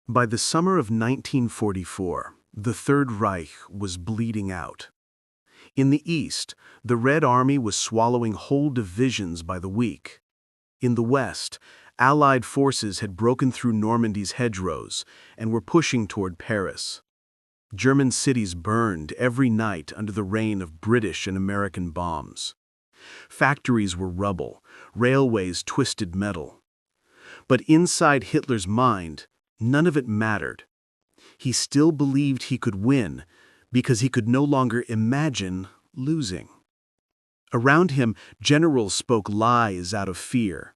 By the summer of 1944, the Third Reich was bleeding out. In the east, the Red Army was swallowing whole divisions by the week. In the west, Allied forces had broken through Normandy's hedgerows and were pushing toward Paris. German cities burned every night under the rain of British and American bombs. Factories were rubble, railways twisted metal. But inside Hitler's mind, none of it mattered. He still believed he could win because he could no longer imagine losing. Around him, generals spoke lies out of fear.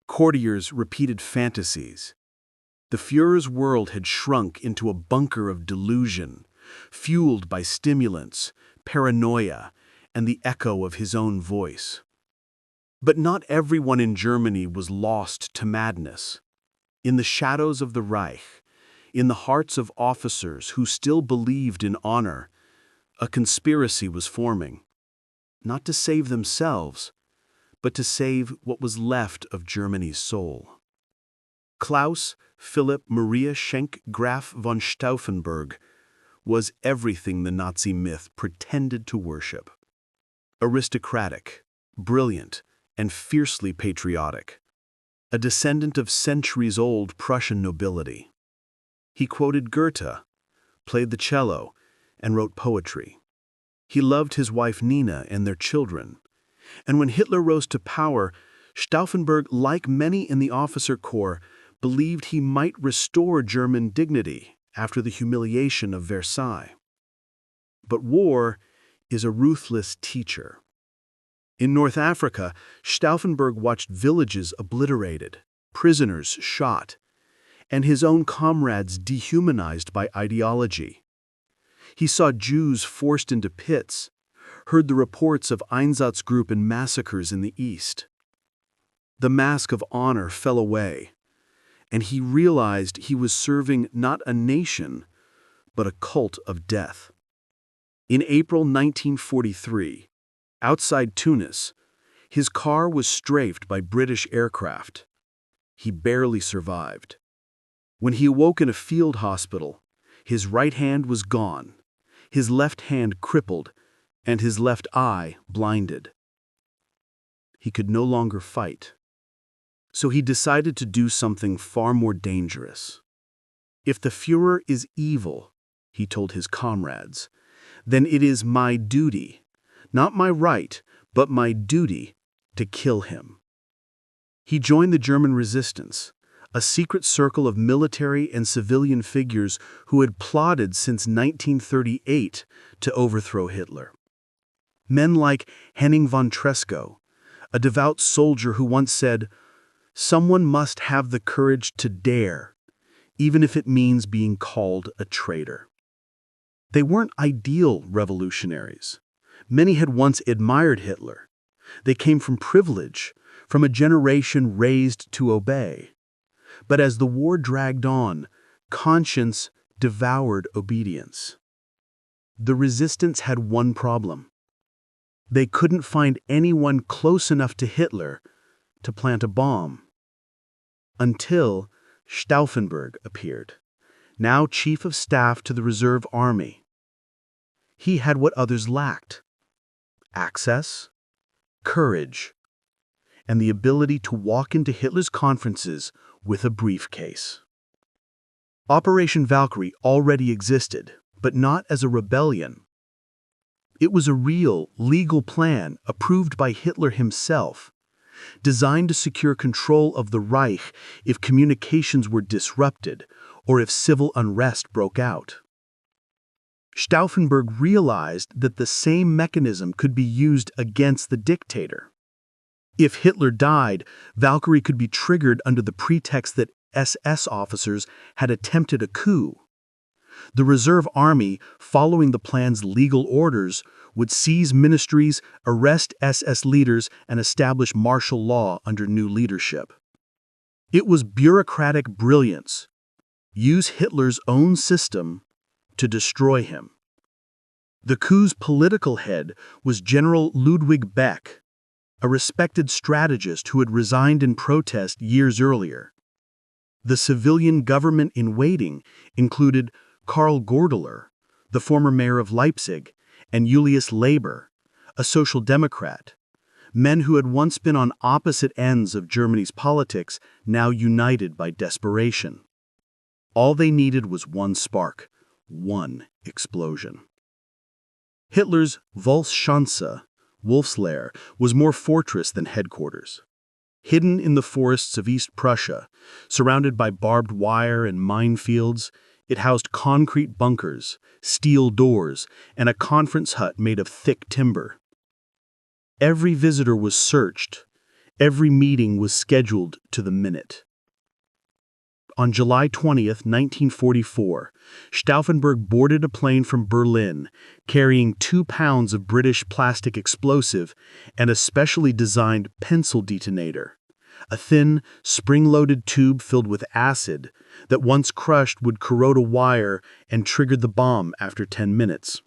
Courtiers repeated fantasies. The Führer's world had shrunk into a bunker of delusion, fueled by stimulants, paranoia, and the echo of his own voice. But not everyone in Germany was lost to madness. In the shadows of the Reich, in the hearts of officers who still believed in honor, a conspiracy was forming, not to save themselves, but to save what was left of Germany's soul. Klaus Philipp Maria Schenk Graf von Stauffenberg was everything the Nazi myth pretended to worship. Aristocratic, brilliant, and fiercely patriotic. A descendant of centuries-old Prussian nobility. He quoted Goethe, played the cello, and wrote poetry. He loved his wife Nina and their children. And when Hitler rose to power, Stauffenberg, like many in the officer corps, believed he might restore German dignity after the humiliation of Versailles. But war is a ruthless teacher. In North Africa, Stauffenberg watched villages obliterated, prisoners shot, and his own comrades dehumanized by ideology. He saw Jews forced into pits, heard the reports of Einsatzgruppen massacres in the east. The mask of honor fell away, and he realized he was serving not a nation, but a cult of death. In April 1943, outside Tunis, his car was strafed by British aircraft. He barely survived. When he awoke in a field hospital, his right hand was gone, his left hand crippled, and his left eye blinded. He could no longer fight. So he decided to do something far more dangerous. If the Führer is evil, he told his comrades, then it is my duty, not my right, but my duty, to kill him. He joined the German resistance, a secret circle of military and civilian figures who had plotted since 1938 to overthrow Hitler. Men like Henning von Treschow, a devout soldier who once said, "Someone must have the courage to dare, even if it means being called a traitor." They weren't ideal revolutionaries. Many had once admired Hitler. They came from privilege, from a generation raised to obey. But as the war dragged on, conscience devoured obedience. The resistance had one problem. They couldn't find anyone close enough to Hitler to plant a bomb. Until Stauffenberg appeared, now chief of staff to the reserve army. He had what others lacked: access, courage, and the ability to walk into Hitler's conferences with a briefcase. Operation Valkyrie already existed, but not as a rebellion. It was a real, legal plan approved by Hitler himself, designed to secure control of the Reich if communications were disrupted or if civil unrest broke out. Stauffenberg realized that the same mechanism could be used against the dictator. If Hitler died, Valkyrie could be triggered under the pretext that SS officers had attempted a coup. The reserve army, following the plan's legal orders, would seize ministries, arrest SS leaders, and establish martial law under new leadership. It was bureaucratic brilliance. Use Hitler's own system to destroy him. The coup's political head was General Ludwig Beck, a respected strategist who had resigned in protest years earlier. The civilian government in waiting included Karl Gordeler, the former mayor of Leipzig, and Julius Leber, a social democrat, men who had once been on opposite ends of Germany's politics, now united by desperation. All they needed was one spark, one explosion. Hitler's Wolfschanze, Wolf's Lair, was more fortress than headquarters. Hidden in the forests of East Prussia, surrounded by barbed wire and minefields, it housed concrete bunkers, steel doors, and a conference hut made of thick timber. Every visitor was searched. Every meeting was scheduled to the minute. On July 20th, 1944, Stauffenberg boarded a plane from Berlin, carrying 2 pounds of British plastic explosive and a specially designed pencil detonator, a thin, spring-loaded tube filled with acid that once crushed would corrode a wire and trigger the bomb after 10 minutes.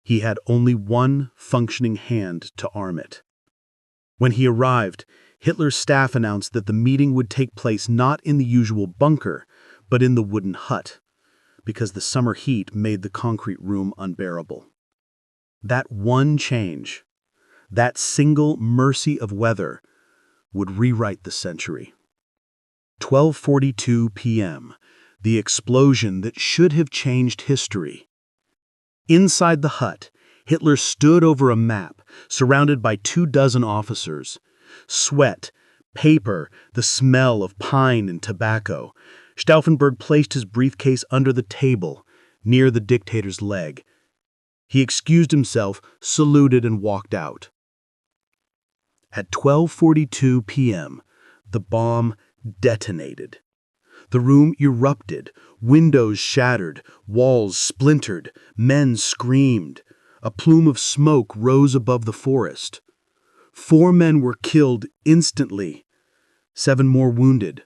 He had only one functioning hand to arm it. When he arrived, Hitler's staff announced that the meeting would take place not in the usual bunker, but in the wooden hut, because the summer heat made the concrete room unbearable. That one change, that single mercy of weather, would rewrite the century. 12:42 p.m., the explosion that should have changed history. Inside the hut, Hitler stood over a map, surrounded by 24 officers. Sweat, paper, the smell of pine and tobacco. Stauffenberg placed his briefcase under the table, near the dictator's leg. He excused himself, saluted, and walked out. At 12:42 p.m., the bomb detonated. The room erupted, windows shattered, walls splintered, men screamed. A plume of smoke rose above the forest. 4 men were killed instantly, 7 more wounded.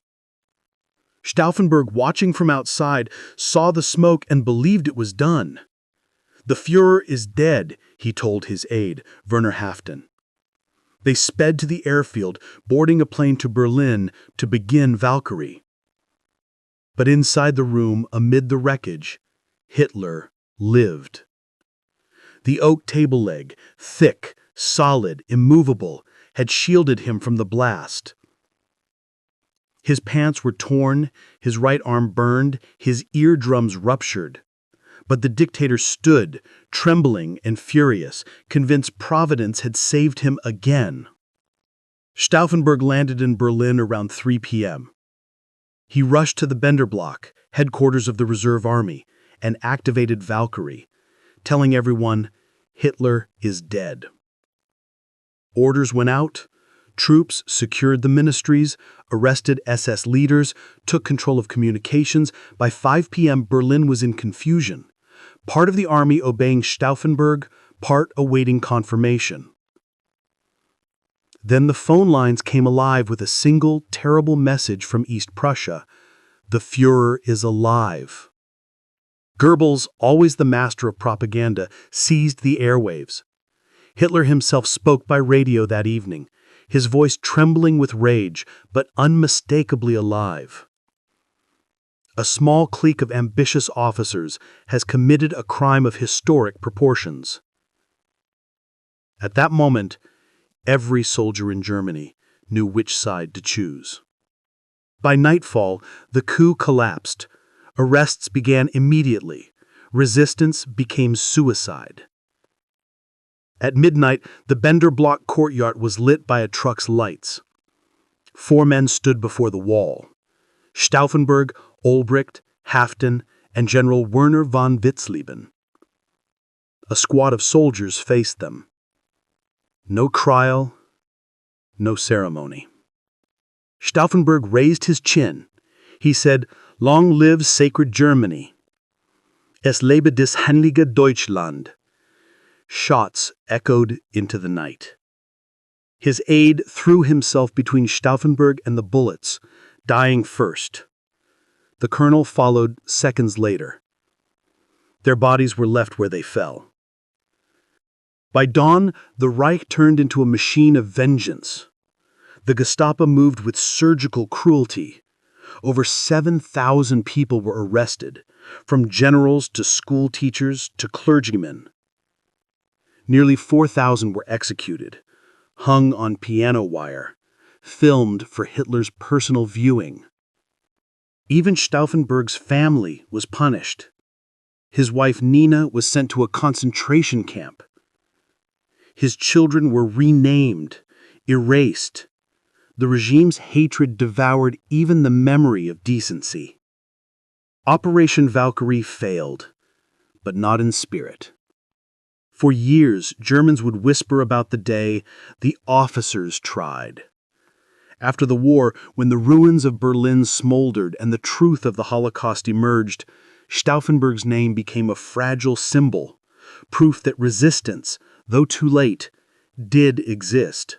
Stauffenberg, watching from outside, saw the smoke and believed it was done. "The Führer is dead," he told his aide, Werner Haften. They sped to the airfield, boarding a plane to Berlin to begin Valkyrie. But inside the room, amid the wreckage, Hitler lived. The oak table leg, thick, solid, immovable, had shielded him from the blast. His pants were torn, his right arm burned, his eardrums ruptured. But the dictator stood, trembling and furious, convinced Providence had saved him again. Stauffenberg landed in Berlin around 3 p.m. He rushed to the Bender Block, headquarters of the Reserve Army, and activated Valkyrie, telling everyone, "Hitler is dead." Orders went out. Troops secured the ministries, arrested SS leaders, took control of communications. By 5 p.m., Berlin was in confusion. Part of the army obeying Stauffenberg, part awaiting confirmation. Then the phone lines came alive with a single, terrible message from East Prussia: "The Führer is alive." Goebbels, always the master of propaganda, seized the airwaves. Hitler himself spoke by radio that evening, his voice trembling with rage, but unmistakably alive. A small clique of ambitious officers has committed a crime of historic proportions. At that moment, every soldier in Germany knew which side to choose. By nightfall, the coup collapsed. Arrests began immediately. Resistance became suicide. At midnight, the Bender Block courtyard was lit by a truck's lights. 4 men stood before the wall: Stauffenberg, Olbricht, Haften, and General Werner von Witzleben. A squad of soldiers faced them. No trial, no ceremony. Stauffenberg raised his chin. He said, "Long live sacred Germany. Es lebe das heilige Deutschland." Shots echoed into the night. His aide threw himself between Stauffenberg and the bullets, dying first. The colonel followed seconds later. Their bodies were left where they fell. By dawn, the Reich turned into a machine of vengeance. The Gestapo moved with surgical cruelty. Over 7,000 people were arrested, from generals to school teachers to clergymen. Nearly 4,000 were executed, hung on piano wire, filmed for Hitler's personal viewing. Even Stauffenberg's family was punished. His wife Nina was sent to a concentration camp. His children were renamed, erased. The regime's hatred devoured even the memory of decency. Operation Valkyrie failed, but not in spirit. For years, Germans would whisper about the day the officers tried. After the war, when the ruins of Berlin smoldered and the truth of the Holocaust emerged, Stauffenberg's name became a fragile symbol, proof that resistance, though too late, did exist.